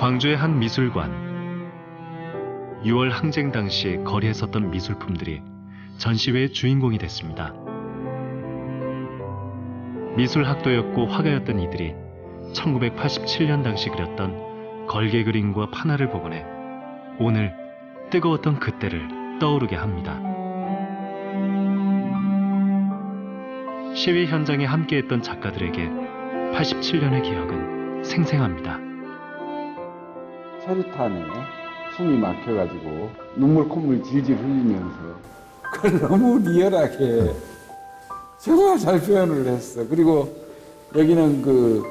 광주의 한 미술관. 6월 항쟁 당시 거리에 섰던 미술품들이 전시회의 주인공이 됐습니다. 미술학도였고 화가였던 이들이 1987년 당시 그렸던 걸개 그림과 판화를 복원해 오늘 뜨거웠던 그때를 떠오르게 합니다. 시위 현장에 함께했던 작가들에게 87년의 기억은 생생합니다. 체류탄에 숨이 막혀가지고 눈물 콧물 질질 흘리면서 그걸 너무 리얼하게 정말 잘 표현을 했어. 그리고 여기는 그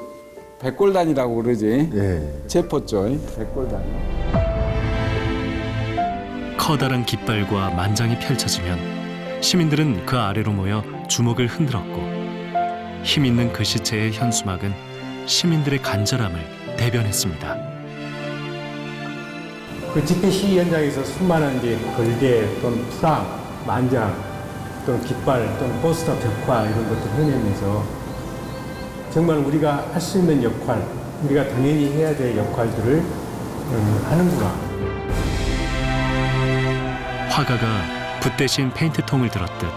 백골단이라고 그러지. 예. 체포죠. 백골단. 커다란 깃발과 만장이 펼쳐지면 시민들은 그 아래로 모여 주먹을 흔들었고 힘있는 글씨체의 현수막은 시민들의 간절함을 대변했습니다. 그 집회 시위 현장에서 수많은 이제 걸개 또는 풀랑, 만장 또는 깃발 또는 포스터 벽화 이런 것들 흔들면서 정말 우리가 할 수 있는 역할, 우리가 당연히 해야 될 역할들을 하는구나. 화가가 붓 대신 페인트통을 들었듯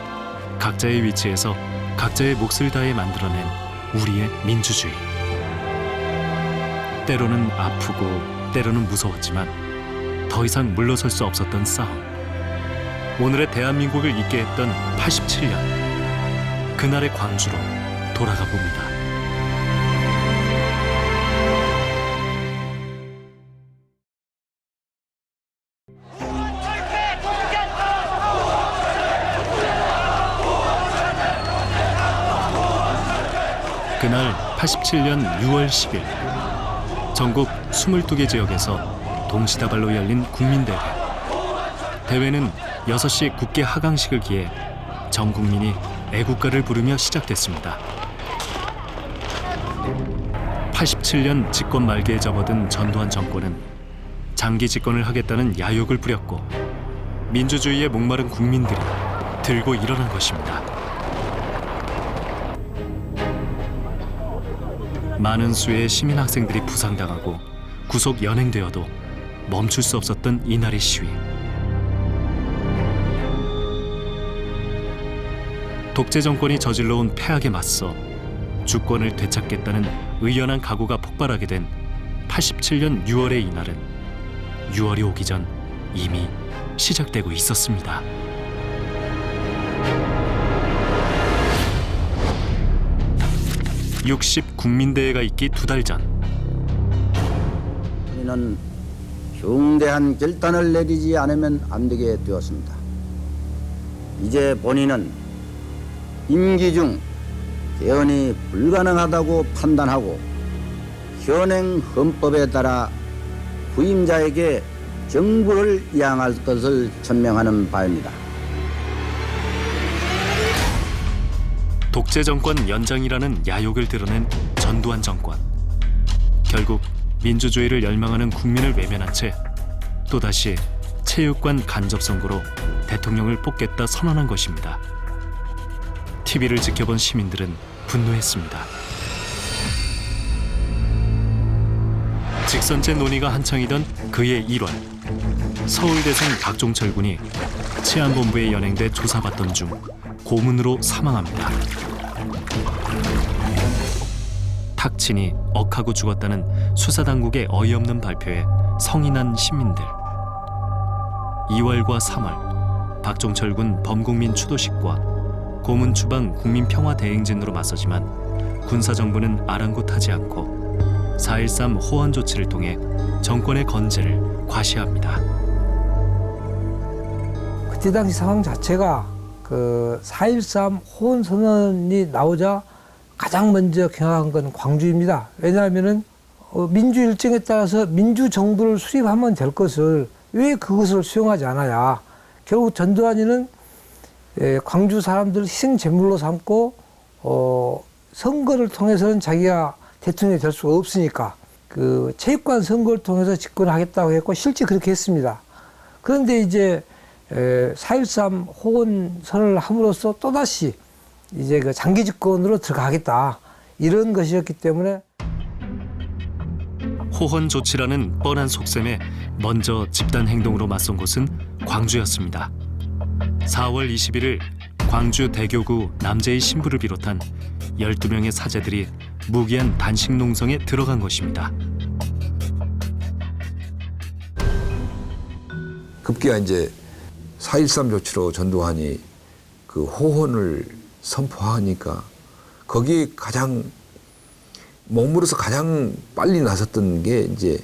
각자의 위치에서 각자의 몫을 다해 만들어낸 우리의 민주주의. 때로는 아프고 때로는 무서웠지만 더 이상 물러설 수 없었던 싸움. 오늘의 대한민국을 있게 했던 87년. 그날의 광주로 돌아가 봅니다. 그날 87년 6월 10일 전국 22개 지역에서 동시다발로 열린 국민대회. 대회는 6시 국회 하강식을 기해 전 국민이 애국가를 부르며 시작됐습니다. 87년 집권 말기에 접어든 전두환 정권은 장기 집권을 하겠다는 야욕을 부렸고 민주주의에 목마른 국민들이 들고 일어난 것입니다. 많은 수의 시민 학생들이 부상당하고 구속 연행되어도 멈출 수 없었던 이날의 시위. 독재 정권이 저질러온 폐악에 맞서 주권을 되찾겠다는 의연한 각오가 폭발하게 된 87년 6월의 이날은 6월이 오기 전 이미 시작되고 있었습니다. (60) 국민대회가 있기 2달 전 우리는 중대한 결단을 내리지 않으면 안 되게 되었습니다. 이제 본인은 임기 중 개헌이 불가능하다고 판단하고 현행 헌법에 따라 후임자에게 정부를 이양할 것을 천명하는 바입니다. 독재 정권 연장이라는 야욕을 드러낸 전두환 정권. 결국 민주주의를 열망하는 국민을 외면한 채 또다시 체육관 간접 선거로 대통령을 뽑겠다 선언한 것입니다. TV를 지켜본 시민들은 분노했습니다. 직선제 논의가 한창이던 그해 1월 서울대생 박종철 군이 치안본부에 연행돼 조사받던 중 고문으로 사망합니다. 탁친이 억하고 죽었다는 수사당국의 어이없는 발표에 성이 난 시민들. 2월과 3월 박종철 군 범국민 추도식과 고문 추방 국민평화대행진으로 맞서지만 군사정부는 아랑곳하지 않고 4.13 호원 조치를 통해 정권의 건재를 과시합니다. 그때 당시 상황 자체가 그 4.13 호원 선언이 나오자 가장 먼저 경악한 건 광주입니다. 왜냐하면은 민주 일정에 따라서 민주 정부를 수립하면 될 것을 왜 그것을 수용하지 않아야 결국 전두환이는 광주 사람들을 희생 제물로 삼고 선거를 통해서는 자기가 대통령이 될 수가 없으니까 그 체육관 선거를 통해서 집권하겠다고 했고 실제 그렇게 했습니다. 그런데 이제 4.13 호원 선언을 함으로써 또다시 이제 그 장기 집권으로 들어가겠다 이런 것이었기 때문에 호헌 조치라는 뻔한 속셈에 먼저 집단 행동으로 맞선 곳은 광주였습니다. 4월 21일 광주 대교구 남재희 신부를 비롯한 12명의 사제들이 무기한 단식 농성에 들어간 것입니다. 급기야 이제 4.13 조치로 전두환이 그 호헌을 선포하니까 거기에 가장 몸으로서 가장 빨리 나섰던 게 이제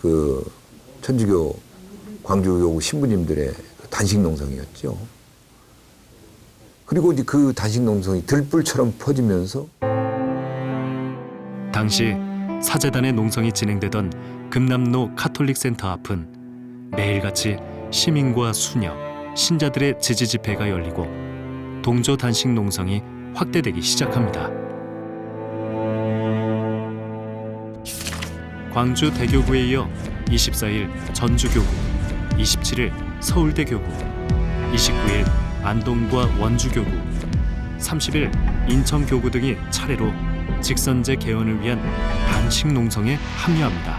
그 천주교 광주교구 신부님들의 단식 농성이었죠. 그리고 이제 그 단식 농성이 들불처럼 퍼지면서 당시 사제단의 농성이 진행되던 금남로 카톨릭 센터 앞은 매일같이 시민과 수녀, 신자들의 지지 집회가 열리고 동조 단식 농성이 확대되기 시작합니다. 광주 대교구에 이어 24일 전주교구, 27일 서울대교구, 29일 안동과 원주교구, 30일 인천교구 등이 차례로 직선제 개헌을 위한 단식 농성에 합류합니다.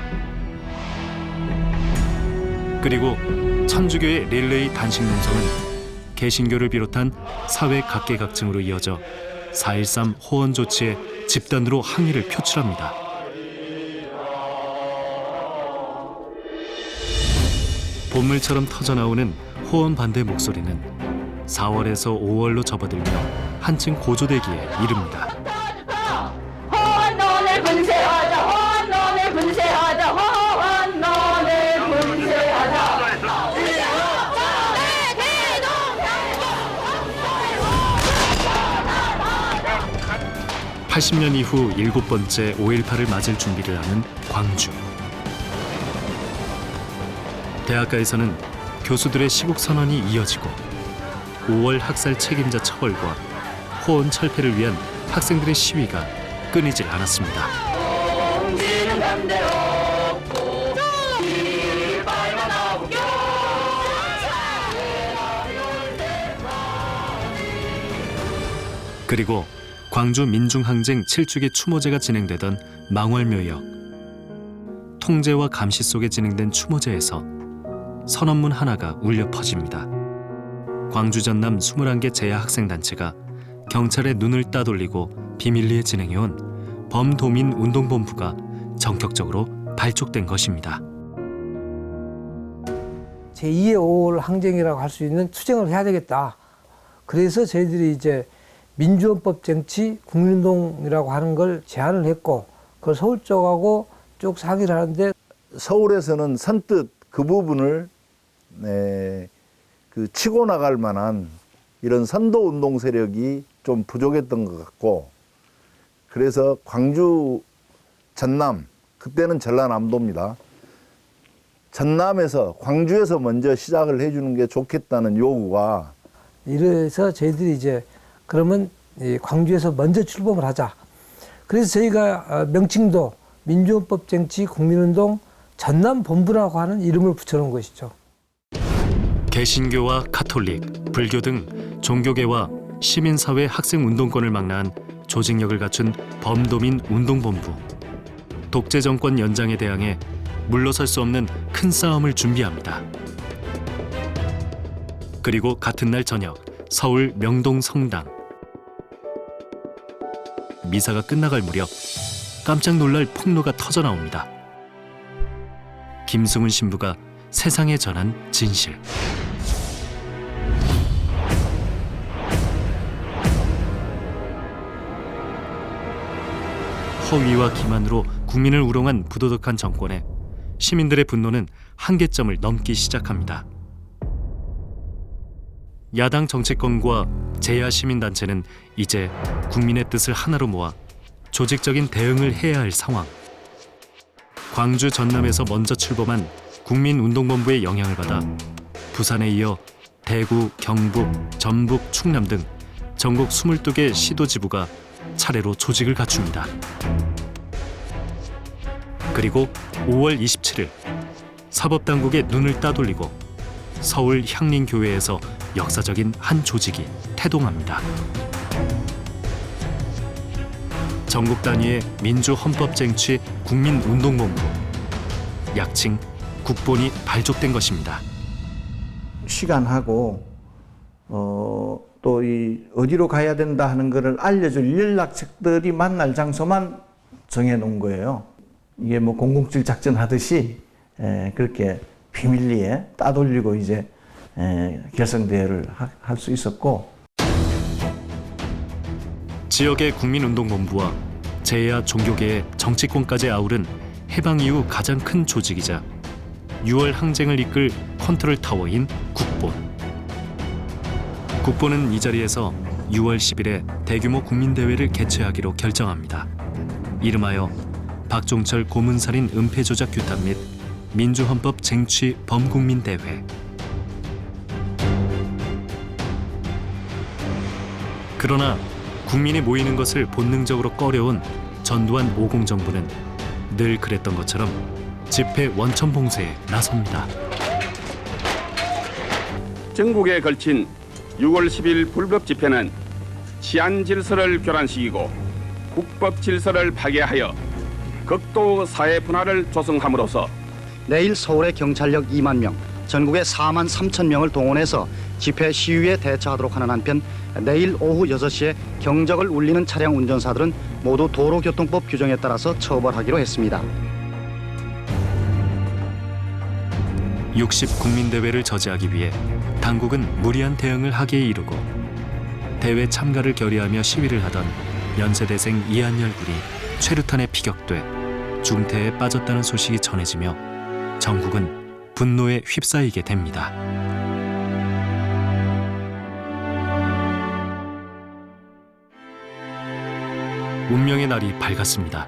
그리고 천주교의 릴레이 단식 농성은 개신교를 비롯한 사회 각계각층으로 이어져 4.13 호헌 조치에 집단으로 항의를 표출합니다. 본물처럼 터져나오는 호헌 반대 목소리는 4월에서 5월로 접어들며 한층 고조되기에 이릅니다. 호헌론을 분쇄하자. 호헌론을 분쇄하자. 호헌론을 분쇄하자. 80년 이후 7번째 5.18을 맞을 준비를 하는 광주. 대학가에서는 교수들의 시국 선언이 이어지고 5월 학살 책임자 처벌과 호헌 철폐를 위한 학생들의 시위가 끊이질 않았습니다. 그리고 광주 민중항쟁 7주기 추모제가 진행되던 망월묘역. 통제와 감시 속에 진행된 추모제에서 선언문 하나가 울려 퍼집니다. 광주 전남 21개 재야학생단체가 경찰의 눈을 따돌리고 비밀리에 진행해온 범도민 운동본부가 전격적으로 발족된 것입니다. 제2의 5월 항쟁이라고 할 수 있는 투쟁을 해야 되겠다. 그래서 저희들이 이제 민주헌법 쟁취 국민운동이라고 하는 걸 제안을 했고, 그걸 서울 쪽하고 쭉 상의를 하는데 서울에서는 선뜻 그 부분을 그 치고 나갈 만한 이런 선도 운동 세력이 좀 부족했던 것 같고, 그래서 광주 전남, 그때는 전라남도입니다. 전남에서 광주에서 먼저 시작을 해주는 게 좋겠다는 요구가, 이래서 저희들이 이제 그러면 이 광주에서 먼저 출범을 하자. 그래서 저희가 명칭도 민주헌법 쟁취 국민운동 전남본부라고 하는 이름을 붙여놓은 것이죠. 개신교와 카톨릭, 불교 등 종교계와 시민사회 학생운동권을 망라한 조직력을 갖춘 범도민 운동본부. 독재 정권 연장에 대항해 물러설 수 없는 큰 싸움을 준비합니다. 그리고 같은 날 저녁 서울 명동 성당. 미사가 끝나갈 무렵 깜짝 놀랄 폭로가 터져나옵니다. 김승훈 신부가 세상에 전한 진실. 허위와 기만으로 국민을 우롱한 부도덕한 정권에 시민들의 분노는 한계점을 넘기 시작합니다. 야당 정치권과 재야 시민단체는 이제 국민의 뜻을 하나로 모아 조직적인 대응을 해야 할 상황. 광주 전남에서 먼저 출범한 국민운동본부의 영향을 받아 부산에 이어 대구, 경북, 전북, 충남 등 전국 22개 시도지부가 차례로 조직을 갖춥니다. 그리고 5월 27일 사법당국의 눈을 따돌리고 서울 향림교회에서 역사적인 한 조직이 태동합니다. 전국 단위의 민주헌법쟁취 국민운동본부, 약칭 국본이 발족된 것입니다. 시간하고 또 이 어디로 가야 된다 하는 것을 알려줄 연락책들이 만날 장소만 정해놓은 거예요. 이게 뭐 007 작전 하듯이 그렇게 비밀리에 따돌리고 이제 결성대회를 할 수 있었고, 지역의 국민운동본부와 재야 종교계의 정치권까지 아우른 해방 이후 가장 큰 조직이자 6월 항쟁을 이끌 컨트롤 타워인 국본. 국본은 이 자리에서 6월 10일에 대규모 국민대회를 개최하기로 결정합니다. 이름하여 박종철 고문살인 은폐조작 규탄 및 민주헌법 쟁취 범국민대회. 그러나 국민이 모이는 것을 본능적으로 꺼려온 전두환 오공정부는 늘 그랬던 것처럼 집회 원천 봉쇄에 나섭니다. 전국에 걸친 6월 10일 불법 집회는 치안 질서를 교란시키고 국법 질서를 파괴하여 극도 사회 분화를 조성함으로써 내일 서울의 경찰력 2만 명, 전국에 4만 3천 명을 동원해서 집회 시위에 대처하도록 하는 한편 내일 오후 6시에 경적을 울리는 차량 운전사들은 모두 도로교통법 규정에 따라서 처벌하기로 했습니다. 60 국민대회를 저지하기 위해 당국은 무리한 대응을 하기에 이르고 대회 참가를 결의하며 시위를 하던 연세대생 이한열 군이 최루탄에 피격돼 중태에 빠졌다는 소식이 전해지며 전국은 분노에 휩싸이게 됩니다. 운명의 날이 밝았습니다.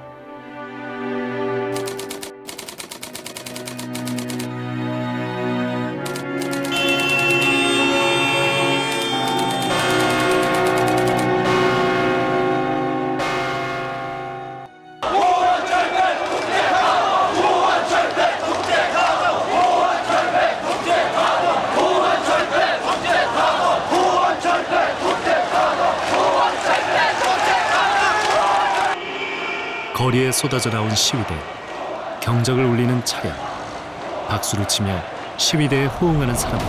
거리에 쏟아져 나온 시위대, 경적을 울리는 차량, 박수를 치며 시위대에 호응하는 사람들.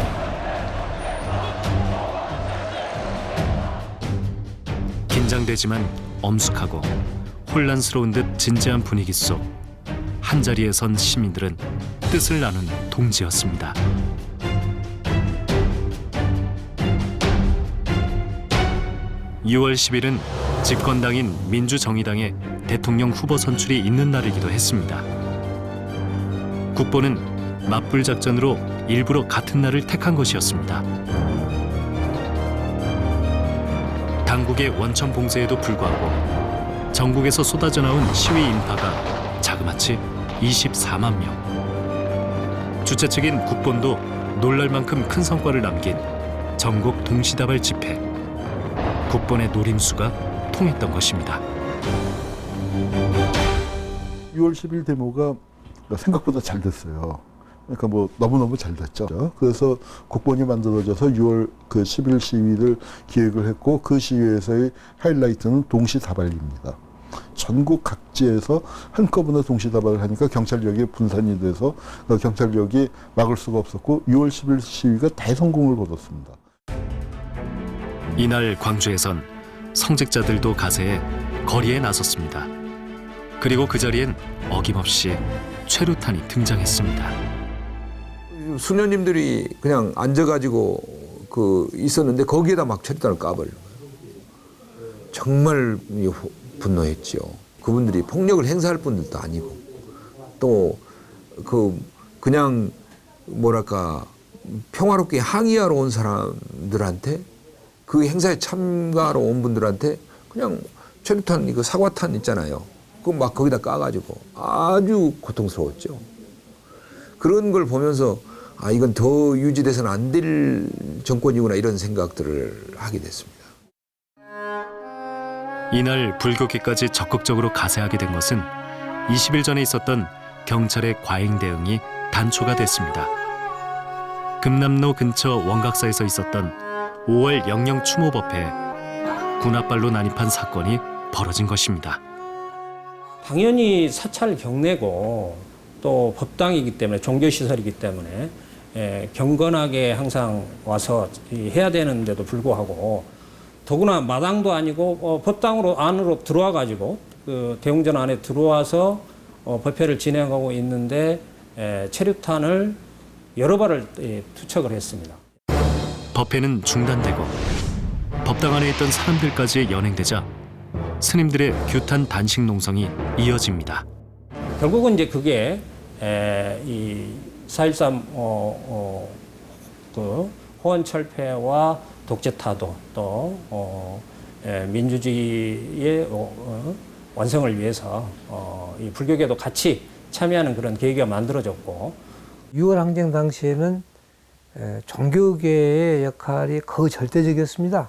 긴장되지만 엄숙하고 혼란스러운 듯 진지한 분위기 속 한자리에 선 시민들은 뜻을 나눈 동지였습니다. (6월 10일은) 집권당인 민주정의당의 대통령 후보 선출이 있는 날이기도 했습니다. 국본은 맞불 작전으로 일부러 같은 날을 택한 것이었습니다. 당국의 원천 봉쇄에도 불구하고 전국에서 쏟아져 나온 시위 인파가 자그마치 24만 명. 주최 측인 국본도 놀랄 만큼 큰 성과를 남긴 전국 동시다발 집회. 국본의 노림수가 통했던 것입니다. 6월 10일 데모가 생각보다 잘 됐어요. 그러니까 뭐 너무너무 잘 됐죠. 그래서 국본이 만들어져서 6월 그 10일 시위를 기획을 했고, 그 시위에서의 하이라이트는 동시다발입니다. 전국 각지에서 한꺼번에 동시다발을 하니까 경찰력이 분산이 돼서 경찰력이 막을 수가 없었고 6월 10일 시위가 대성공을 거뒀습니다. 이날 광주에선 성직자들도 가세해 거리에 나섰습니다. 그리고 그 자리엔 어김없이 최루탄이 등장했습니다. 수녀님들이 그냥 앉아가지고 있었는데 거기에다 막 최루탄을 까버려요. 정말 분노했죠. 그분들이 폭력을 행사할 분들도 아니고 또 그냥 뭐랄까 평화롭게 항의하러 온 사람들한테, 그 행사에 참가하러 온 분들한테 그냥 최루탄 이거 사과탄 있잖아요. 그거 막 거기다 까가지고 아주 고통스러웠죠. 그런 걸 보면서 아, 이건 더 유지돼서는 안 될 정권이구나, 이런 생각들을 하게 됐습니다. 이날 불교계까지 적극적으로 가세하게 된 것은 20일 전에 있었던 경찰의 과잉 대응이 단초가 됐습니다. 금남로 근처 원각사에서 있었던 5월 영영 추모 법회에 군합발로 난입한 사건이 벌어진 것입니다. 당연히 사찰 경내고 또 법당이기 때문에 종교시설이기 때문에 경건하게 항상 와서 해야 되는데도 불구하고 더구나 마당도 아니고 법당으로 안으로 들어와 가지고 그 대웅전 안에 들어와서 법회를 진행하고 있는데 체류탄을 여러 발을 투척을 했습니다. 법회는 중단되고 법당 안에 있던 사람들까지 연행되자 스님들의 규탄 단식 농성이 이어집니다. 결국은 이제 그게 이 4.13 그 호원 철폐와 독재 타도 또 민주주의의 완성을 위해서 이 불교계도 같이 참여하는 그런 계기가 만들어졌고 6월 항쟁 당시에는 종교계의 역할이 거의 절대적이었습니다.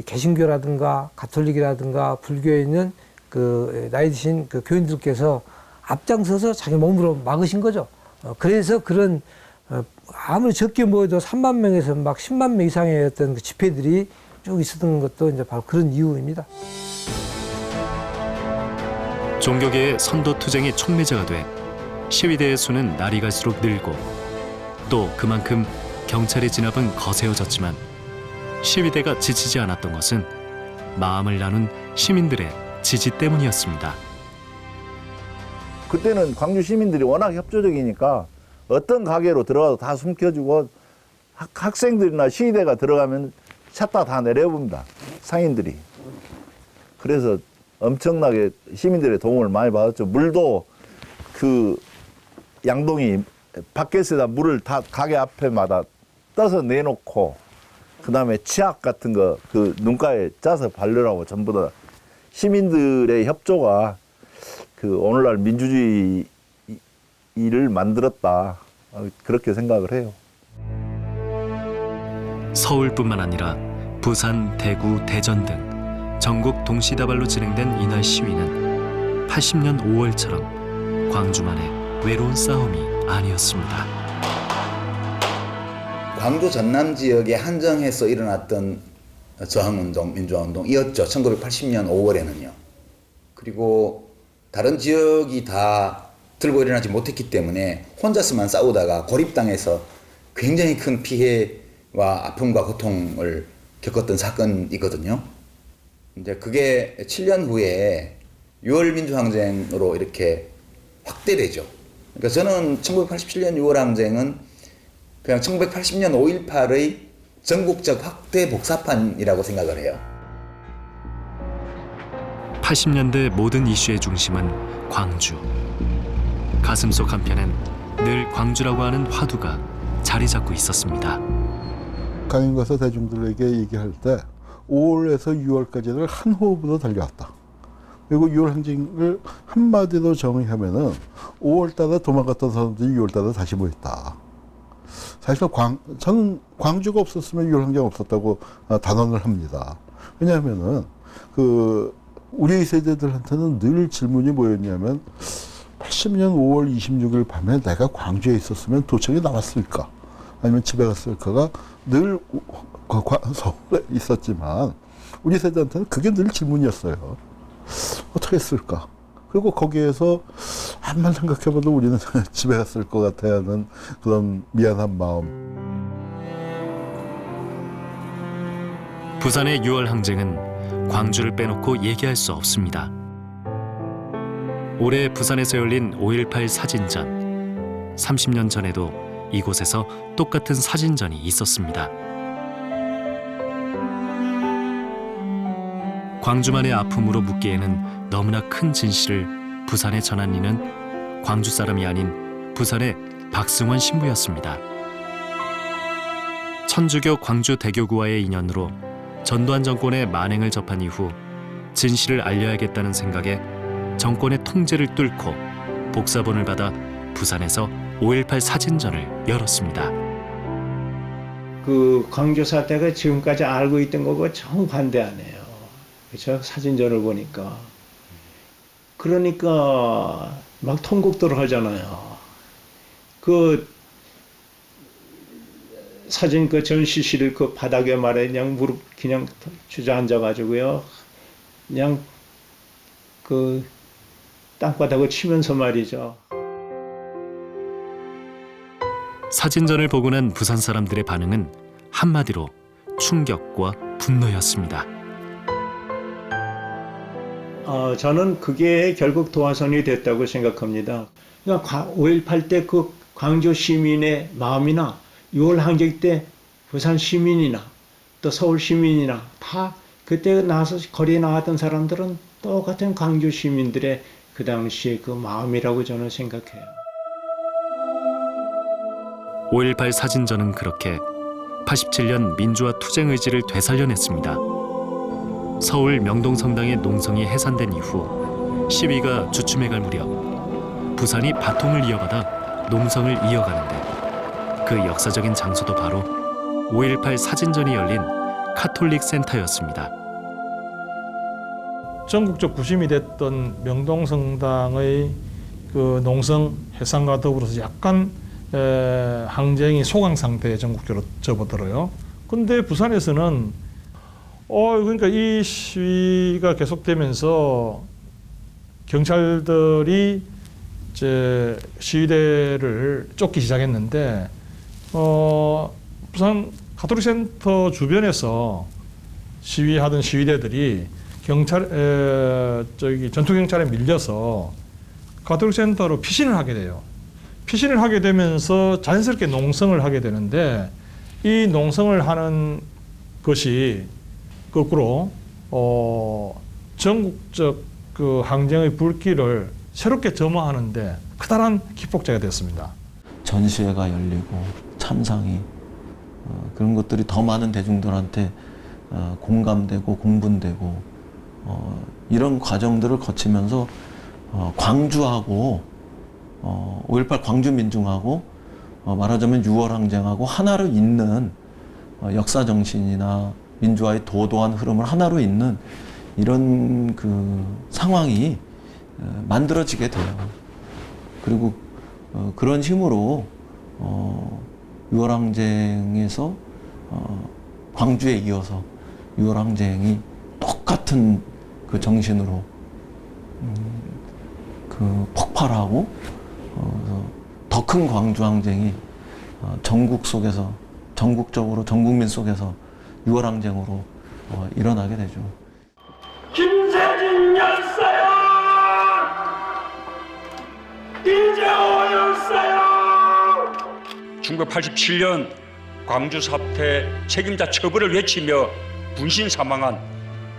개신교라든가 가톨릭이라든가 불교에 있는 그 나이 드신 그 교인들께서 앞장서서 자기 몸으로 막으신 거죠. 그래서 그런 아무리 적게 모여도 3만 명에서 막 10만 명 이상의 어떤 그 집회들이 쭉 있었던 것도 이제 바로 그런 이유입니다. 종교계의 선도 투쟁이 촉매제가 돼 시위대의 수는 날이 갈수록 늘고 또 그만큼 경찰의 진압은 거세어졌지만 시위대가 지치지 않았던 것은 마음을 나눈 시민들의 지지 때문이었습니다. 그때는 광주 시민들이 워낙 협조적이니까 어떤 가게로 들어가도 다 숨겨주고 학생들이나 시위대가 들어가면 샷다 다 내려봅니다. 상인들이. 그래서 엄청나게 시민들의 도움을 많이 받았죠. 물도 그 양동이 바켓에다 물을 다 가게 앞에마다 떠서 내놓고 그다음에 치약 같은 거 그 눈가에 짜서 바르라고 전부 다 시민들의 협조가 그 오늘날 민주주의를 만들었다 그렇게 생각을 해요. 서울뿐만 아니라 부산, 대구, 대전 등 전국 동시다발로 진행된 이날 시위는 80년 5월처럼 광주만의 외로운 싸움이 아니었습니다. 광주 전남 지역에 한정해서 일어났던 저항운동, 민주화운동이었죠. 1980년 5월에는요. 그리고 다른 지역이 다 들고 일어나지 못했기 때문에 혼자서만 싸우다가 고립당해서 굉장히 큰 피해와 아픔과 고통을 겪었던 사건이거든요. 이제 그게 7년 후에 6월 민주항쟁으로 이렇게 확대되죠. 그러니까 저는 1987년 6월 항쟁은 그냥 1980년 5.18의 전국적 확대 복사판이라고 생각을 해요. 80년대 모든 이슈의 중심은 광주. 가슴속 한편엔 늘 광주라고 하는 화두가 자리 잡고 있었습니다. 강연 가서 대중들에게 얘기할 때 5월에서 6월까지를 한 호흡으로 달려왔다. 그리고 6월 항쟁을 한마디로 정의하면은 5월 달에 도망갔던 사람들이 6월 달에 다시 모였다. 사실 저는 광주가 없었으면 6월 항쟁 없었다고 단언을 합니다. 왜냐하면은 우리 세대들한테는 늘 질문이 뭐였냐면 80년 5월 26일 밤에 내가 광주에 있었으면 도청에 나왔을까? 아니면 집에 갔을까가 늘 서울에 있었지만 우리 세대한테는 그게 늘 질문이었어요. 어떻게 했을까? 그리고 거기에서 한번 생각해봐도 우리는 집에 갔을 것 같아 하는 그런 미안한 마음. 부산의 6월 항쟁은 광주를 빼놓고 얘기할 수 없습니다. 올해 부산에서 열린 5.18 사진전. 30년 전에도 이곳에서 똑같은 사진전이 있었습니다. 광주만의 아픔으로 묻기에는 너무나 큰 진실을 부산에 전한 이는 광주 사람이 아닌 부산의 박승원 신부였습니다. 천주교 광주 대교구와의 인연으로 전두환 정권의 만행을 접한 이후 진실을 알려야겠다는 생각에 정권의 통제를 뚫고 복사본을 받아 부산에서 5.18 사진전을 열었습니다. 그 광주 사태가 지금까지 알고 있던 거고 정반대하네요. 그렇죠? 사진전을 보니까. 그러니까 막 통곡들 하잖아요. 그 사진 그 전시실 그 바닥에 말해 그냥 무릎 그냥 주저앉아 가지고요. 그냥 그 땅바닥을 치면서 말이죠. 사진전을 보고 난 부산 사람들의 반응은 한마디로 충격과 분노였습니다. 저는 그게 결국 도화선이 됐다고 생각합니다. 그러니까 5.18 때 그 광주 시민의 마음이나 6월 항쟁 때 부산 시민이나 또 서울 시민이나 다 그때 나와서 거리에 나왔던 사람들은 똑같은 광주 시민들의 그 당시의 그 마음이라고 저는 생각해요. 5.18 사진전은 그렇게 87년 민주화 투쟁 의지를 되살려냈습니다. 서울 명동성당의 농성이 해산된 이후 시위가 주춤해갈 무렵 부산이 바통을 이어받아 농성을 이어가는데 그 역사적인 장소도 바로 5.18 사진전이 열린 카톨릭 센터였습니다. 전국적 부심이 됐던 명동성당의 그 농성 해산과 더불어서 약간 항쟁이 소강 상태에 전국적으로 접어들어요. 근데 부산에서는 그러니까 이 시위가 계속되면서 경찰들이 이제 시위대를 쫓기 시작했는데 부산 가톨릭 센터 주변에서 시위하던 시위대들이 전투 경찰에 밀려서 가톨릭 센터로 피신을 하게 돼요. 피신을 하게 되면서 자연스럽게 농성을 하게 되는데 이 농성을 하는 것이 거꾸로 전국적 그 항쟁의 불길을 새롭게 점화하는데 커다란 기폭제가 됐습니다. 전시회가 열리고 참상이 그런 것들이 더 많은 대중들한테 공감되고 공분되고 이런 과정들을 거치면서 광주하고 5.18 광주민중하고 말하자면 6월 항쟁하고 하나로 잇는 역사 정신이나 민주화의 도도한 흐름을 하나로 잇는 이런 그 상황이 만들어지게 돼요. 그리고 그런 힘으로 6월 항쟁에서 광주에 이어서 6월 항쟁이 똑같은 그 정신으로 그 폭발하고 더 큰 광주 항쟁이 전국 속에서 전국적으로 전 국민 속에서 6월 항쟁으로 일어나게 되죠. 김세진 열사야! 이재호 열사야! 1987년 광주 사태 책임자 처벌을 외치며 분신 사망한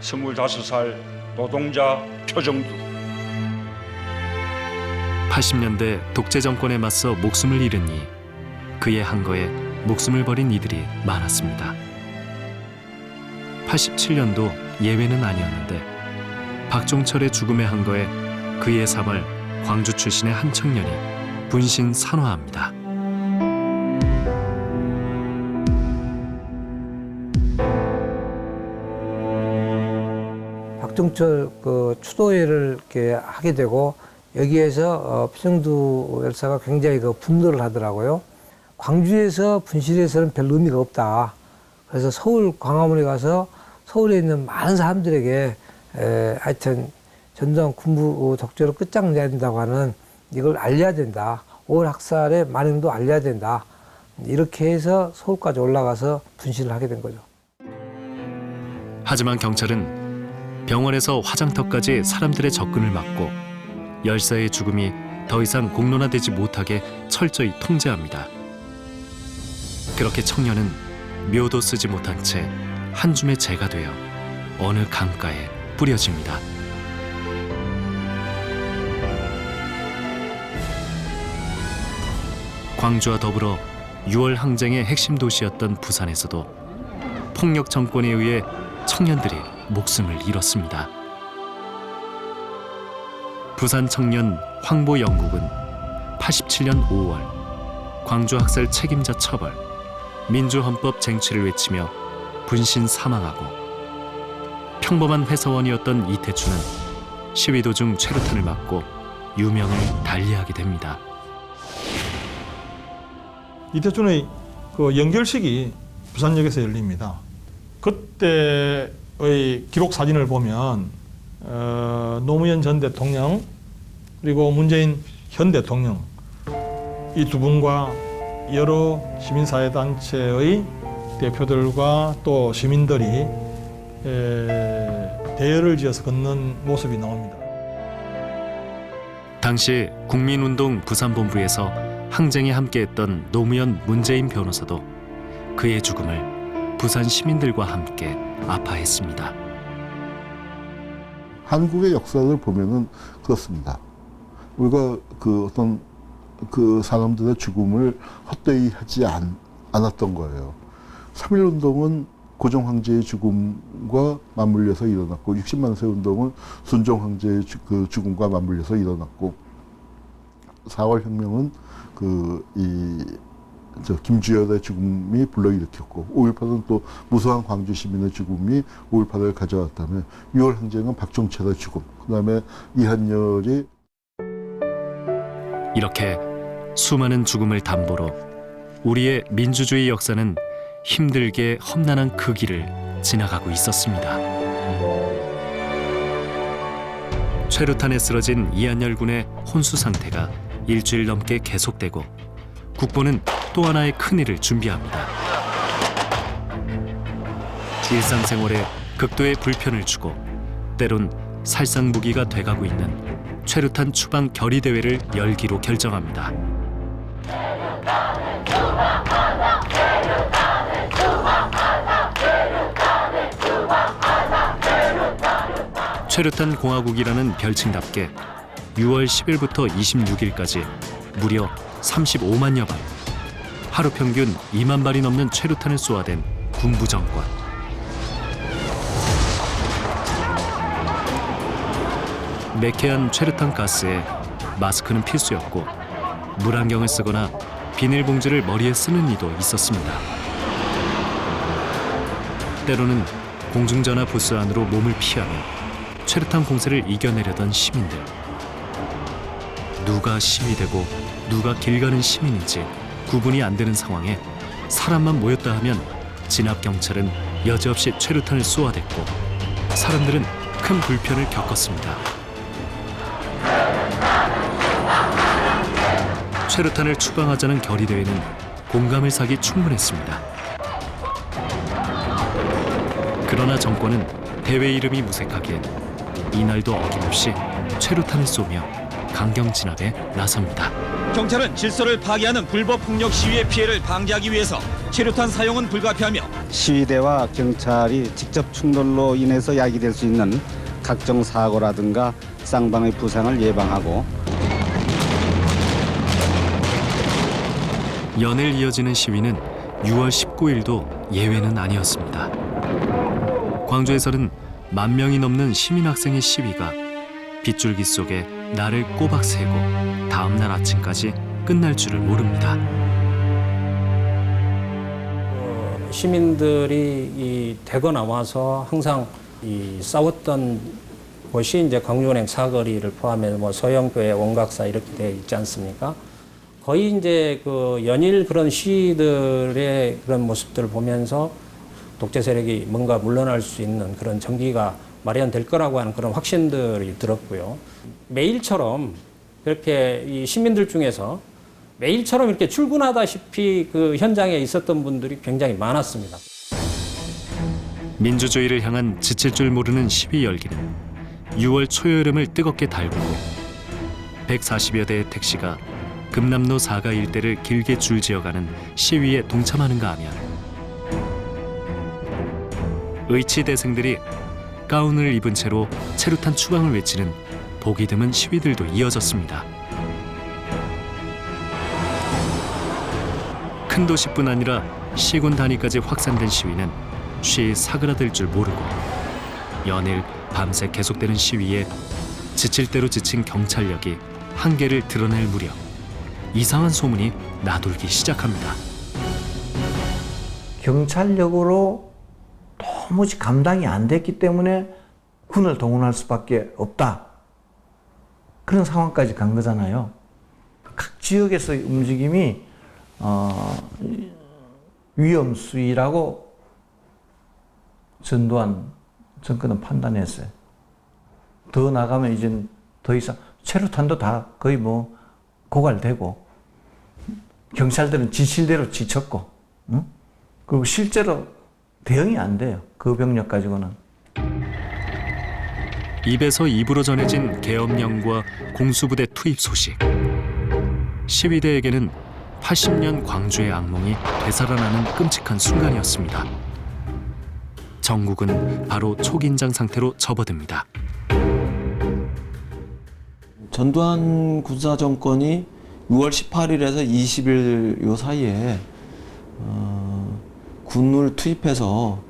25살 노동자 표정두. 80년대 독재 정권에 맞서 목숨을 잃은 이, 그의 한거에 목숨을 버린 이들이 많았습니다. 87년도 예외는 아니었는데 박종철의 죽음의 한거에 그의 사발 광주 출신의 한 청년이 분신 산화합니다. 박종철 그 추도회를 이렇게 하게 되고 여기에서 표정두 열사가 굉장히 그 분노를 하더라고요. 광주에서 분실해서는 별 의미가 없다. 그래서 서울 광화문에 가서 서울에 있는 많은 사람들에게 하여튼 전두환 군부 독재를 끝장내야 된다고 하는 이걸 알려야 된다. 5월 학살의 만행도 알려야 된다. 이렇게 해서 서울까지 올라가서 분실을 하게 된 거죠. 하지만 경찰은 병원에서 화장터까지 사람들의 접근을 막고 열사의 죽음이 더 이상 공론화되지 못하게 철저히 통제합니다. 그렇게 청년은 묘도 쓰지 못한 채 한 줌의 재가 되어 어느 강가에 뿌려집니다. 광주와 더불어 6월 항쟁의 핵심 도시였던 부산에서도 폭력 정권에 의해 청년들이 목숨을 잃었습니다. 부산 청년 황보 영국은 87년 5월 광주 학살 책임자 처벌, 민주헌법 쟁취를 외치며 분신 사망하고 평범한 회사원이었던 이태춘은 시위 도중 최루탄을 맞고 유명을 달리하게 됩니다. 이태춘의 그 연결식이 부산역에서 열립니다. 그때의 기록 사진을 보면 노무현 전 대통령, 그리고 문재인 현 대통령 이 두 분과 여러 시민사회단체의 대표들과 또 시민들이 대열을 지어서 걷는 모습이 나옵니다. 당시 국민운동 부산본부에서 항쟁에 함께했던 노무현 문재인 변호사도 그의 죽음을 부산 시민들과 함께 아파했습니다. 한국의 역사를 보면은 그렇습니다. 우리가 그 어떤 그 사람들의 죽음을 헛되이 하지 않았던 거예요. 3.1운동은 고종 황제의 죽음과 맞물려서 일어났고 60만 세 운동은 순종 황제의 그 죽음과 맞물려서 일어났고 4월 혁명은 김주열의 죽음이 불러일으켰고 5.18은 또 무수한 광주 시민의 죽음이 5.18을 가져왔다면 6월 항쟁은 박종철의 죽음, 그다음에 이한열이 이렇게 수많은 죽음을 담보로 우리의 민주주의 역사는 힘들게 험난한 그 길을 지나가고 있었습니다. 최루탄에 쓰러진 이한열 군의 혼수 상태가 일주일 넘게 계속되고 국보는 또 하나의 큰일을 준비합니다. 일상생활에 극도의 불편을 주고 때론 살상무기가 돼가고 있는 최루탄 추방 결의대회를 열기로 결정합니다. 최루탄 공화국이라는 별칭답게 6월 10일부터 26일까지 무려 35만여 발, 하루 평균 2만 발이 넘는 최루탄을 쏘아댄 군부 정권. 매캐한 최루탄 가스에 마스크는 필수였고 물안경을 쓰거나 비닐봉지를 머리에 쓰는 이도 있었습니다. 때로는 공중전화 부스 안으로 몸을 피하며 최루탄 공세를 이겨내려던 시민들. 누가 시위되고 누가 길 가는 시민인지 구분이 안 되는 상황에 사람만 모였다 하면 진압경찰은 여지없이 최루탄을 쏘아댔고 사람들은 큰 불편을 겪었습니다. 최루탄을 추방하자는 결의대회는 공감을 사기 충분했습니다. 그러나 정권은 대회 이름이 무색하기에 이날도 어김없이 최루탄을 쏘며 강경 진압에 나섭니다. 경찰은 질서를 파괴하는 불법 폭력 시위의 피해를 방지하기 위해서 최루탄 사용은 불가피하며 시위대와 경찰이 직접 충돌로 인해서 야기될 수 있는 각종 사고라든가 쌍방의 부상을 예방하고 연일 이어지는 시위는 6월 19일도 예외는 아니었습니다. 광주에서는 10,000명이 넘는 시민학생의 시위가 빗줄기 속에 날을 꼬박 새고 다음 날 아침까지 끝날 줄을 모릅니다. 시민들이 대거 나와서 항상 싸웠던 곳이 이제 광주은행 사거리를 포함해서 뭐 서영교회, 원각사 이렇게 되어 있지 않습니까? 거의 이제 그 연일 그런 시위들의 그런 모습들을 보면서 독재 세력이 뭔가 물러날 수 있는 그런 전기가 마련될 거라고 하는 그런 확신들이 들었고요. 매일처럼 그렇게 이 시민들 중에서 매일처럼 이렇게 출근하다시피 그 현장에 있었던 분들이 굉장히 많았습니다. 민주주의를 향한 지칠 줄 모르는 시위 열기는 6월 초여름을 뜨겁게 달구고 140여 대의 택시가 금남로 4가 일대를 길게 줄지어가는 시위에 동참하는가 하면 의치대생들이 가운을 입은 채로 최루탄 추방을 외치는 보기 드문 시위들도 이어졌습니다. 큰 도시뿐 아니라 시군 단위까지 확산된 시위는 쉬이 사그라들 줄 모르고 연일 밤새 계속되는 시위에 지칠 대로 지친 경찰력이 한계를 드러낼 무렵 이상한 소문이 나돌기 시작합니다. 경찰력으로 도무지 감당이 안 됐기 때문에 군을 동원할 수밖에 없다. 그런 상황까지 간 거잖아요. 각 지역에서의 움직임이 위험 수위라고 전두환 정권은 판단했어요. 더 나가면 이제 더 이상 체류탄도 다 거의 뭐 고갈되고 경찰들은 지실대로 지쳤고 그리고 실제로 대응이 안 돼요. 그 병력 가지고는. 입에서 입으로 전해진 계엄령과 공수부대 투입 소식. 시위대에게는 80년 광주의 악몽이 되살아나는 끔찍한 순간이었습니다. 전국은 바로 초긴장 상태로 접어듭니다. 전두환 군사 정권이 6월 18일에서 20일 요 사이에 군을 투입해서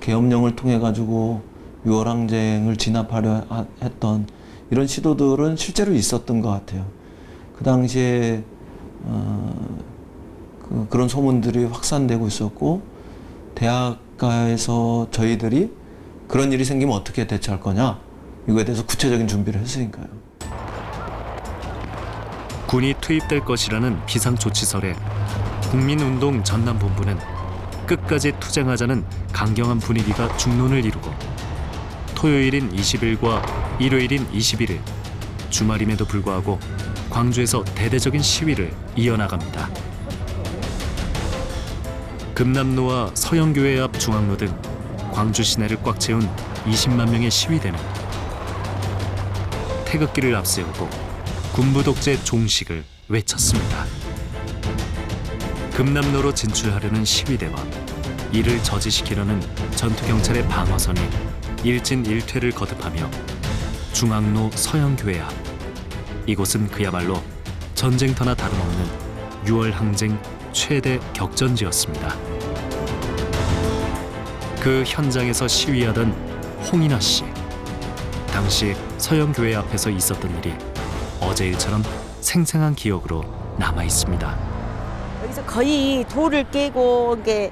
계엄령을 통해 가지고 유월항쟁을 진압하려 했던 이런 시도들은 실제로 있었던 것 같아요. 그 당시에 그런 소문들이 확산되고 있었고 대학가에서 저희들이 그런 일이 생기면 어떻게 대처할 거냐 이거에 대해서 구체적인 준비를 했으니까요. 군이 투입될 것이라는 비상조치설에 국민운동 전남본부는 끝까지 투쟁하자는 강경한 분위기가 중론을 이루고 토요일인 20일과 일요일인 21일 주말임에도 불구하고 광주에서 대대적인 시위를 이어나갑니다. 금남로와 서영교회 앞 중앙로 등 광주 시내를 꽉 채운 20만 명의 시위대는 태극기를 앞세우고 군부 독재 종식을 외쳤습니다. 금남로로 진출하려는 시위대와 이를 저지시키려는 전투경찰의 방어선이 일진일퇴를 거듭하며 중앙로 서영교회 앞 이곳은 그야말로 전쟁터나 다름없는 6월 항쟁 최대 격전지였습니다. 그 현장에서 시위하던 홍인아 씨. 당시 서영교회 앞에서 있었던 일이 어제 일처럼 생생한 기억으로 남아 있습니다. 여기서 거의 돌을 깨고 이게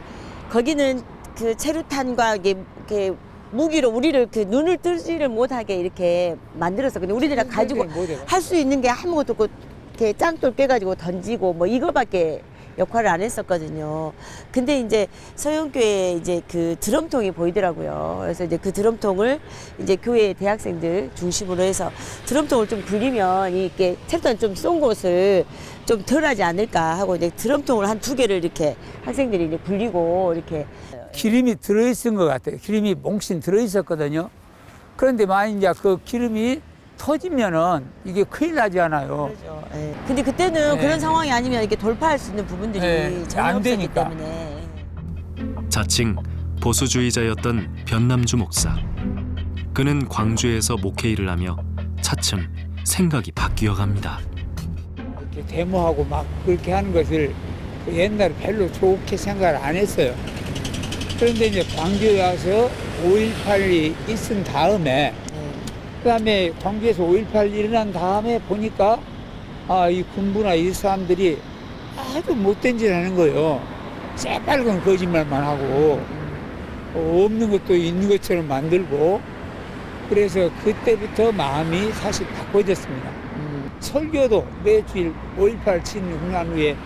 거기는 그 체류탄과 이게 무기로 우리를 그 눈을 뜨지를 못하게 이렇게 만들어서 근데 우리들이 가지고 할 수 있는 게 아무것도 없고 이렇게 짱돌 깨가지고 던지고 뭐 이거밖에 역할을 안 했었거든요. 근데 이제 서영교회에 이제 그 드럼통이 보이더라고요. 그래서 이제 그 드럼통을 이제 교회 대학생들 중심으로 해서 드럼통을 좀 굴리면 이렇게 챕터는 좀 쏜 곳을 좀 덜하지 않을까 하고 이제 드럼통을 한 2개를 이렇게 학생들이 이제 굴리고 이렇게 기름이 들어있은 것 같아요. 기름이 몽신 들어있었거든요. 그런데 만약 이제 그 기름이 터지면은 이게 큰일 나잖아요. 그렇죠. 네. 근데 그때는 그런 상황이 아니면 이렇게 돌파할 수 있는 부분들이 전혀 안 없었기 되니까. 때문에. 자칭 보수주의자였던 변남주 목사. 그는 광주에서 목회 일을 하며 차츰 생각이 바뀌어갑니다. 이렇게 데모하고 막 그렇게 하는 것을 옛날에 별로 좋게 생각을 안 했어요. 그런데 이제 광주에 와서 5.18이 있은 다음에 그다음에 광주에서 5.18 일어난 다음에 보니까 이 군부나 이 사람들이 아주 못된 짓 하는 거예요. 새빨간 거짓말만 하고 없는 것도 있는 것처럼 만들고 그래서 그때부터 마음이 사실 바꿔졌습니다. 설교도 매주일 5.18 지난 후에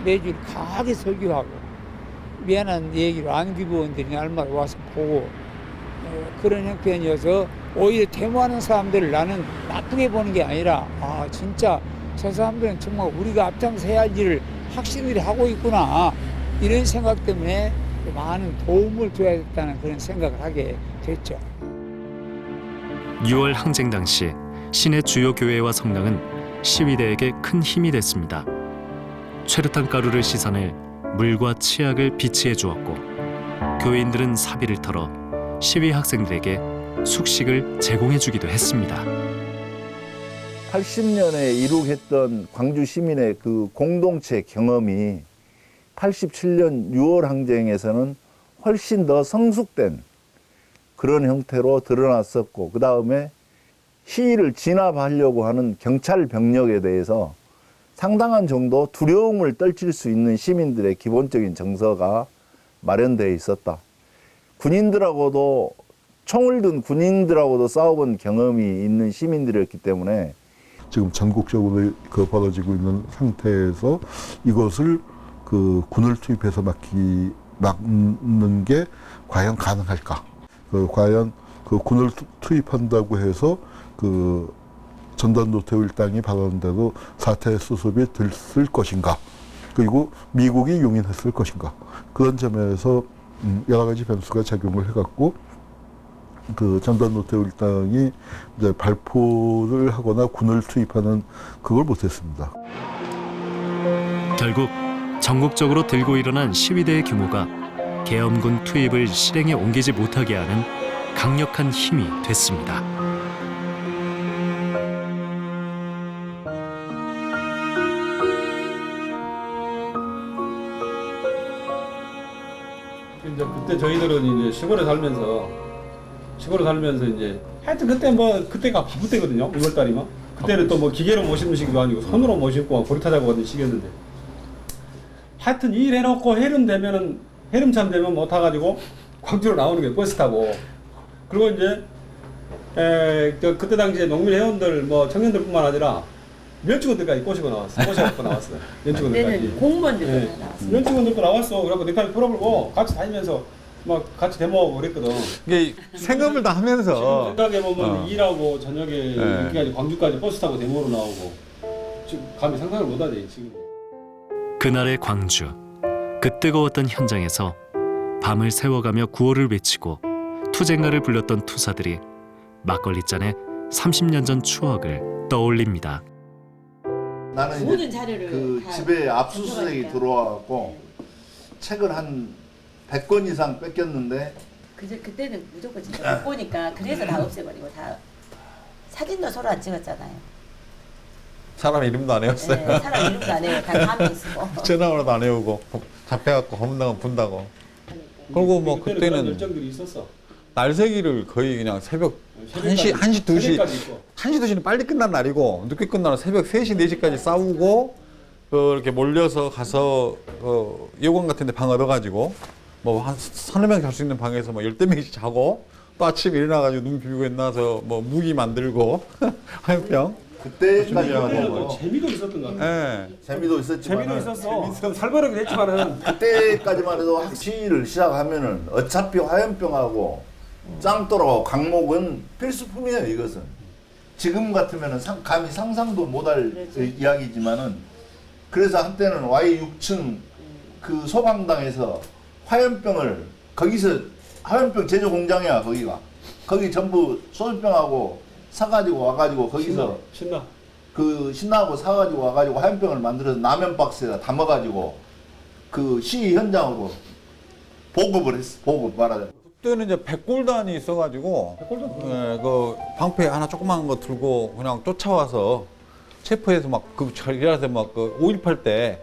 매주일 강하게 설교하고 미안한 얘기로 안기부원들이 날마다 와서 보고 그런 형편이어서 오히려 데모하는 사람들을 나는 나쁘게 보는 게 아니라 진짜 저 사람들은 정말 우리가 앞장서 해야 할 일을 학생들이 하고 있구나 이런 생각 때문에 많은 도움을 줘야겠다는 그런 생각을 하게 됐죠. 6월 항쟁 당시 시내 주요 교회와 성당은 시위대에게 큰 힘이 됐습니다. 최루탄 가루를 씻어낼 물과 치약을 비치해 주었고 교인들은 사비를 털어 시위 학생들에게 숙식을 제공해 주기도 했습니다. 80년에 이룩했던 광주 시민의 그 공동체 경험이 87년 6월 항쟁에서는 훨씬 더 성숙된 그런 형태로 드러났었고 그 다음에 시위를 진압하려고 하는 경찰 병력에 대해서 상당한 정도 두려움을 떨칠 수 있는 시민들의 기본적인 정서가 마련되어 있었다. 군인들하고도 총을 든 군인들하고도 싸워본 경험이 있는 시민들이었기 때문에 지금 전국적으로 그 벌어지고 있는 상태에서 이것을 그 군을 투입해서 막는 게 과연 가능할까? 과연 그 군을 투입한다고 해서 그 전두환 노태우 일당이 받았는데도 사퇴 수습이 됐을 것인가, 그리고 미국이 용인했을 것인가, 그런 점에서 여러 가지 변수가 작용을 해갖고 그 전두환 노태우 일당이 이제 발포를 하거나 군을 투입하는 그걸 못했습니다. 결국 전국적으로 들고 일어난 시위대의 규모가 계엄군 투입을 실행에 옮기지 못하게 하는 강력한 힘이 됐습니다. 이제 그때 저희들은 이제 시골에 살면서 이제 하여튼 그때 뭐 그때가 바쁠 때거든요. 6월달이면 그때는 또 뭐 기계로 모시는 시기도 아니고 손으로 모시고 보리타자고 하는 시기였는데 하여튼 일 해놓고 해름참 되면 못 타가지고 광주로 나오는 게 버스 타고, 그리고 이제 그때 당시에 농민 회원들 뭐 청년들뿐만 아니라 면직원들까지 꼬시고 나왔어요. 면직원들까지. 공무원들도 네. 나왔어요. 면직원들도 나왔어. 그래갖고 넥타이 풀어불고 같이 다니면서 막 같이 데모하고 그랬거든. 이게 생업을 다 하면서 지금 생각해보면 일하고 저녁에 여기까지 광주까지 버스 타고 데모로 나오고 지금 감히 상상을 못하지 지금. 그날의 광주, 그 뜨거웠던 현장에서 밤을 새워가며 구호를 외치고 투쟁가를 불렀던 투사들이 막걸리잔에 30년 전 추억을 떠올립니다. 나는 모든 이제 자료를 그 다 집에 압수수색이 가져가니까. 들어와갖고 책을 한 100권 이상 뺏겼는데 그때는 무조건 진짜 못 보니까 그래서 다 없애버리고 다 사진도 서로 안 찍었잖아요. 사람 이름도 안 외웠어요. 네, 사람 이름도 안 해요. 다 감이 쓰고. 전화번호도 안 외우고 잡혀갖고 허문당하면 분다고. 그리고 뭐 그런 그때는 열정들이 있었어. 날새기를 거의 그냥 새벽 1시, 2시, 2시는 빨리 끝난 날이고 늦게 끝나는 새벽 3시, 4시까지 싸우고 이렇게 몰려서 가서 여관 같은 데 방 얻어가지고 뭐 한 서너 명 잘 수 있는 방에서 뭐 10명씩 자고 또 아침에 일어나가지고 눈 비비고 일어나서 뭐 무기 만들고 화염병 그때까지만 재미도 있었던 것 같아요. 네. 재미도 있었지만 재미도 있었어. 살벌하게 됐지만은 그때까지만 해도 시위를 시작하면은 어차피 화염병하고 짱돌하고 강목은 필수품이에요. 이것은 지금 같으면은 감히 상상도 못할 이야기지만은, 그래서 한때는 Y6층 그 소방당에서 화염병을 거기서 화염병 제조 공장이야. 거기 전부 소주병하고 사가지고 와가지고 거기서 신나고 사가지고 와가지고 화염병을 만들어서 라면 박스에다 담아가지고 그 시위 현장으로 보급을 했어. 보급 말하자면. 그때는 이제 백골단이 있어가지고 그 방패 하나 조그마한 거 들고 그냥 쫓아와서 체포해서 막그 절이라서 막 그 5.18 때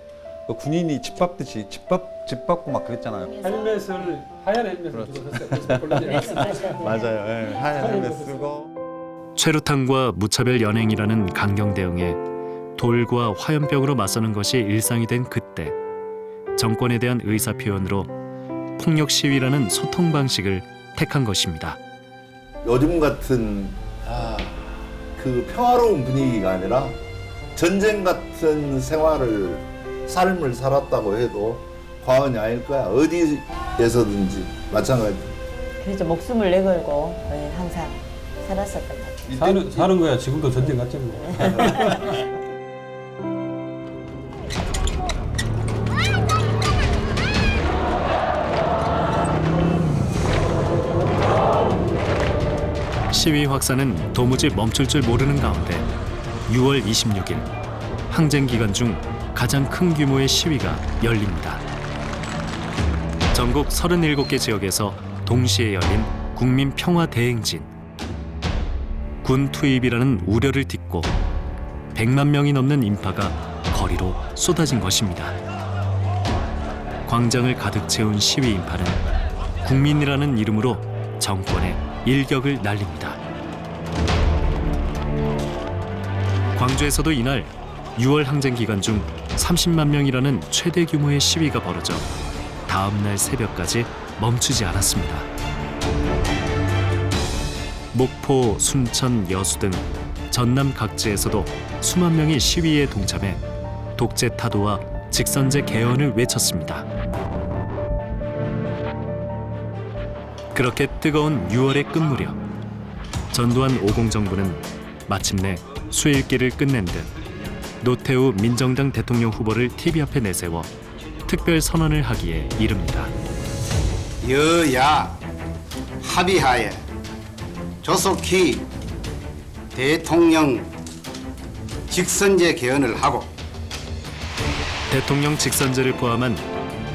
그 군인이 집 밟듯이 집 밟고 막 그랬잖아요. 하얀 헬멧을 쓰고 맞아요. 예, 하얀 헬멧 쓰고. 최루탄과 무차별 연행이라는 강경 대응에 돌과 화염병으로 맞서는 것이 일상이 된 그때, 정권에 대한 의사 표현으로 폭력 시위라는 소통 방식을 택한 것입니다. 요즘 같은 그 평화로운 분위기가 아니라 전쟁 같은 삶을 살았다고 해도 과언이 아닐 거야. 어디에서든지 마찬가지. 그래서 목숨을 내걸고 항상 살았었던 것 같아요. 사는 거야. 지금도 전쟁 같지 뭐. '시위 확산은 도무지 멈출 줄 모르는 가운데 6월 26일 항쟁 기간 중 가장 큰 규모의 시위가 열립니다. 전국 37개 지역에서 동시에 열린 국민 평화 대행진. 군 투입이라는 우려를 딛고 100만 명이 넘는 인파가 거리로 쏟아진 것입니다. 광장을 가득 채운 시위 인파는 국민이라는 이름으로 정권에 일격을 날립니다. 광주에서도 이날 6월 항쟁 기간 중 30만 명이라는 최대 규모의 시위가 벌어져 다음 날 새벽까지 멈추지 않았습니다. 목포, 순천, 여수 등 전남 각지에서도 수만 명이 시위에 동참해 독재 타도와 직선제 개헌을 외쳤습니다. 그렇게 뜨거운 6월의 끝무렵, 전두환 오공정부는 마침내 수일기를 끝낸 듯 노태우 민정당 대통령 후보를 TV 앞에 내세워 특별 선언을 하기에 이릅니다. 여야 합의하에 조속히 대통령 직선제 개헌을 하고 대통령 직선제를 포함한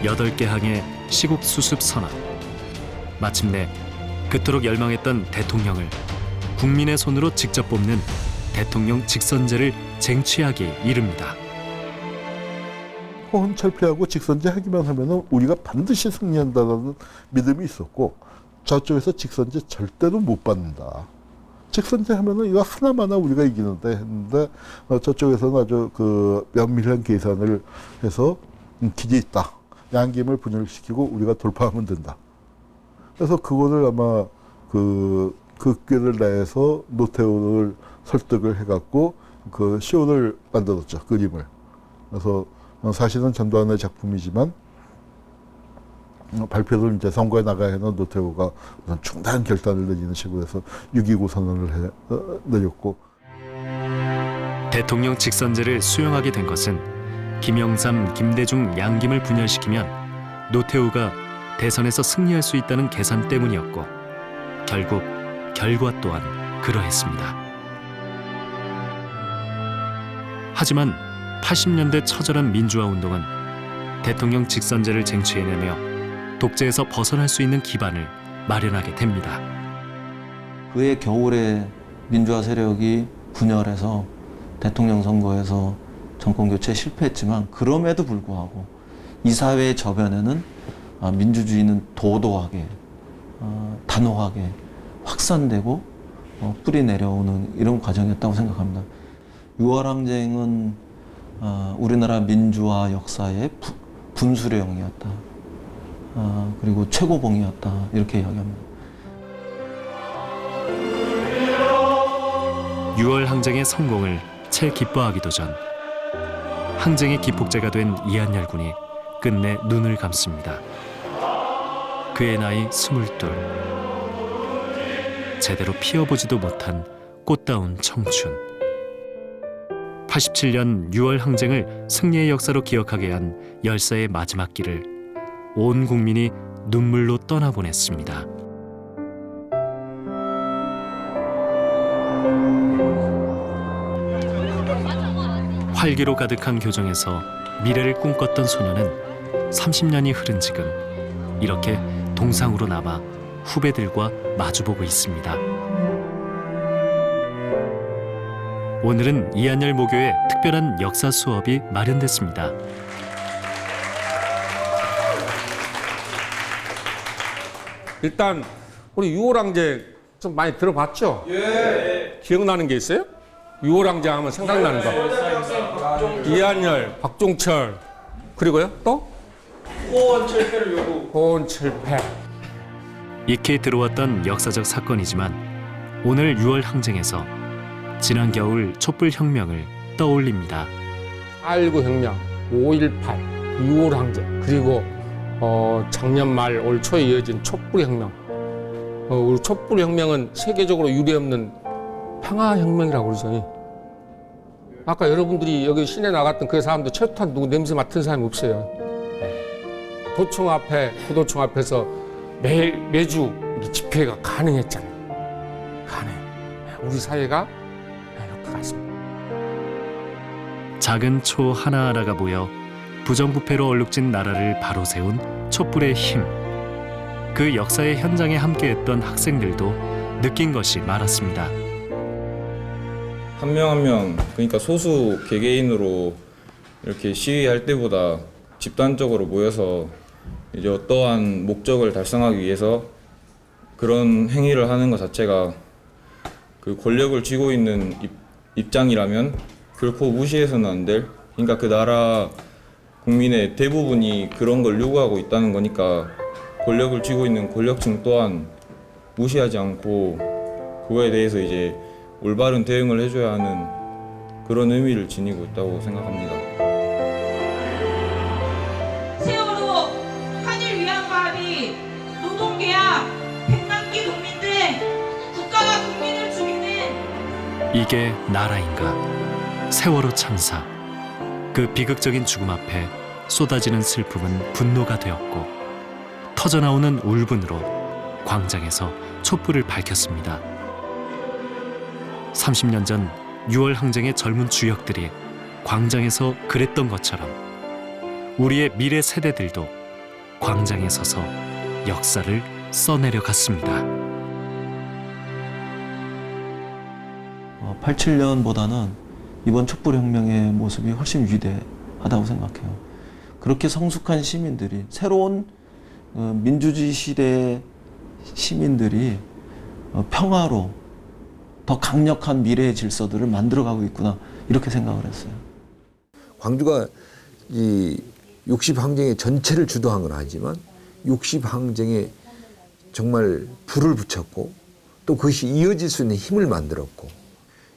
8개 항의 시국 수습 선언. 마침내 그토록 열망했던 대통령을 국민의 손으로 직접 뽑는 대통령 직선제를 쟁취하기 이릅니다. 호언철폐하고 직선제 하기만 하면은 우리가 반드시 승리한다는 믿음이 있었고 저쪽에서 직선제 절대로 못 받는다. 직선제 하면은 이거 하나마나 우리가 이기는데 했는데 저쪽에서는 아주 그 면밀한 계산을 해서 기지 있다. 양김을 분열시키고 우리가 돌파하면 된다. 그래서 그거를 아마 그 꾀를 내서 노태우를 설득을 해갖고 그 시온을 만들었죠. 그림을. 그래서 사실은 전두환의 작품이지만 발표를 이제 선거에 나가야 하는 노태우가 우선 중대한 결단을 내리는 식으로 해서 6.29 선언을 내렸고. 대통령 직선제를 수용하게 된 것은 김영삼, 김대중 양김을 분열시키면 노태우가 대선에서 승리할 수 있다는 계산 때문이었고 결국 결과 또한 그러했습니다. 하지만 80년대 처절한 민주화 운동은 대통령 직선제를 쟁취해내며 독재에서 벗어날 수 있는 기반을 마련하게 됩니다. 그해 겨울에 민주화 세력이 분열해서 대통령 선거에서 정권 교체에 실패했지만 그럼에도 불구하고 이 사회의 저변에는 민주주의는 도도하게 단호하게 확산되고 뿌리 내려오는 이런 과정이었다고 생각합니다. 6월 항쟁은 우리나라 민주화 역사의 분수령이었다. 그리고 최고봉이었다. 이렇게 이야기합니다. 6월 항쟁의 성공을 채 기뻐하기도 전 항쟁의 기폭제가 된 이한열 군이 끝내 눈을 감습니다. 그의 나이 22. 제대로 피어보지도 못한 꽃다운 청춘. 87년 6월 항쟁을 승리의 역사로 기억하게 한 열사의 마지막 길을 온 국민이 눈물로 떠나보냈습니다. 활기로 가득한 교정에서 미래를 꿈꿨던 소녀는 30년이 흐른 지금 이렇게 동상으로 남아 후배들과 마주보고 있습니다. 오늘은 이한열 모교에 특별한 역사 수업이 마련됐습니다. 일단 우리 6월 항쟁 좀 많이 들어봤죠? 예. 기억나는 게 있어요? 6월 항쟁 하면 생각나는 거. 이한열, 박종철, 그리고요 또? 호언철폐를 요구. 호언철폐. 익히 들어왔던 역사적 사건이지만 오늘 6월 항쟁에서 지난 겨울 촛불혁명을 떠올립니다. 4.19 혁명, 5.18, 6월 항쟁, 그리고 작년 말 올 초에 이어진 촛불혁명. 우리 촛불혁명은 세계적으로 유례없는 평화혁명이라고 그러죠. 아까 여러분들이 여기 시내 나갔던 그 사람들 최루탄 누구 냄새 맡은 사람이 없어요. 도청 앞에, 구도청 앞에서 매주 집회가 가능했잖아요. 가능. 우리 사회가 이렇게 갔습니다. 작은 초 하나하나가 모여 부정부패로 얼룩진 나라를 바로 세운 촛불의 힘. 그 역사의 현장에 함께했던 학생들도 느낀 것이 많았습니다. 한 명 한 명, 그러니까 소수 개개인으로 이렇게 시위할 때보다 집단적으로 모여서 이제 어떠한 목적을 달성하기 위해서 그런 행위를 하는 것 자체가 그 권력을 쥐고 있는 입장이라면 결코 무시해서는 안 될, 그러니까 그 나라 국민의 대부분이 그런 걸 요구하고 있다는 거니까 권력을 쥐고 있는 권력층 또한 무시하지 않고 그거에 대해서 이제 올바른 대응을 해줘야 하는 그런 의미를 지니고 있다고 생각합니다. 세월호, 한일 위안화 합의, 노동계약, 백남기 동민 등 국가가 국민을 죽이는 이게 나라인가? 세월호 참사. 그 비극적인 죽음 앞에 쏟아지는 슬픔은 분노가 되었고 터져나오는 울분으로 광장에서 촛불을 밝혔습니다. 30년 전 6월 항쟁의 젊은 주역들이 광장에서 그랬던 것처럼 우리의 미래 세대들도 광장에 서서 역사를 써내려 갔습니다. 87년보다는 이번 촛불혁명의 모습이 훨씬 위대하다고 생각해요. 그렇게 성숙한 시민들이, 새로운 민주주의 시대의 시민들이 평화로 더 강력한 미래의 질서들을 만들어가고 있구나, 이렇게 생각을 했어요. 광주가 이 60항쟁의 전체를 주도한 건 아니지만 60항쟁에 정말 불을 붙였고 또 그것이 이어질 수 있는 힘을 만들었고,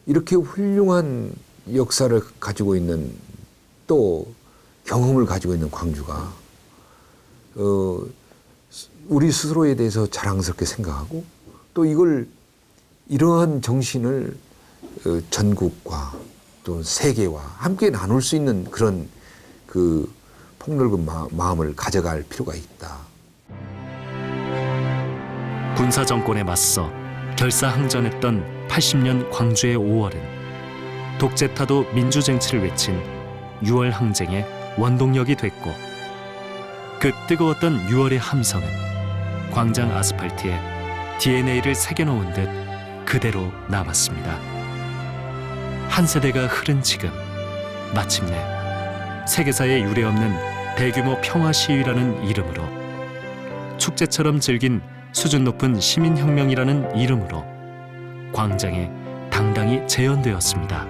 이렇게 훌륭한 역사를 가지고 있는, 또 경험을 가지고 있는 광주가 우리 스스로에 대해서 자랑스럽게 생각하고, 또 이러한 정신을 전국과 또 세계와 함께 나눌 수 있는 그런 그 폭넓은 마음을 가져갈 필요가 있다. 군사 정권에 맞서 결사항전했던 80년 광주의 5월은 독재타도 민주쟁취를 외친 6월 항쟁의 원동력이 됐고, 그 뜨거웠던 6월의 함성은 광장 아스팔트에 DNA를 새겨놓은 듯 그대로 남았습니다. 한 세대가 흐른 지금, 마침내 세계사에 유례없는 대규모 평화 시위라는 이름으로, 축제처럼 즐긴 수준 높은 시민혁명이라는 이름으로 광장에 당당히 재현되었습니다.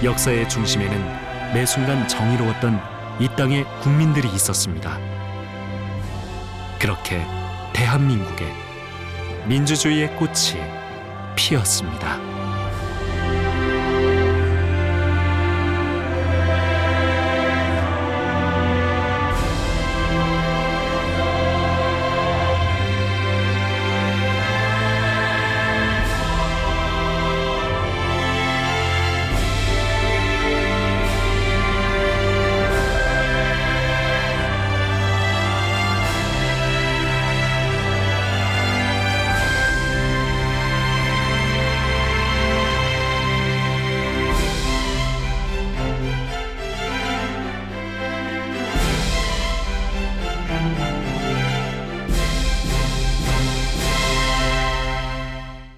역사의 중심에는 매 순간 정의로웠던 이 땅의 국민들이 있었습니다. 그렇게 대한민국의 민주주의의 꽃이 피었습니다.